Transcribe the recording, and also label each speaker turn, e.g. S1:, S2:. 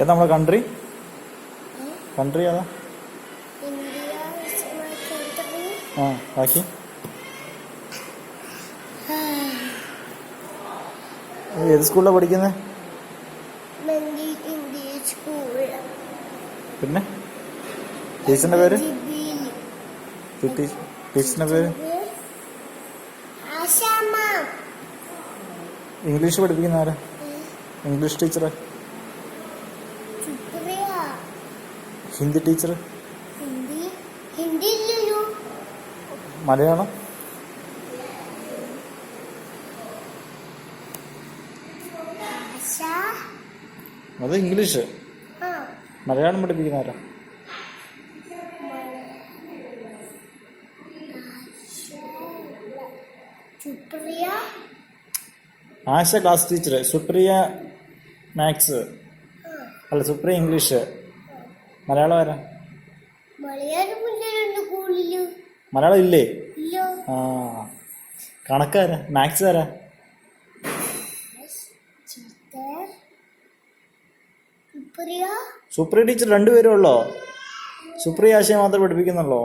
S1: ഏതാ നമ്മളെ country? Country ഏതാ? ആ ബാക്കി ഏത് സ്കൂളിലാണ് പഠിക്കുന്നത്? പിന്നെ ടീച്ചറിന്റെ പേര്? ടീച്ചറിന്റെ പേര്? ഇംഗ്ലീഷ് പഠിപ്പിക്കുന്ന ആരാ? English teacher? Hindi teacher? Malayalam? അത് ഇംഗ്ലീഷ്. മലയാളം പഠിപ്പിക്കുന്ന ആരാ? ആശ ക്ലാസ് ടീച്ചർ, സുപ്രിയ മാത്സ്, അല്ല സുപ്രിയ ഇംഗ്ലീഷ്. മലയാളം ആരാ? മലയാളം ഇല്ലേ? ആ കണക്കാരാ? മാത്സ് ആരാ? സുപ്രിയ ടീച്ചർ രണ്ടുപേരും ഉള്ളോ? സുപ്രിയ ആശയെ മാത്രമേ പഠിപ്പിക്കുന്നുള്ളോ?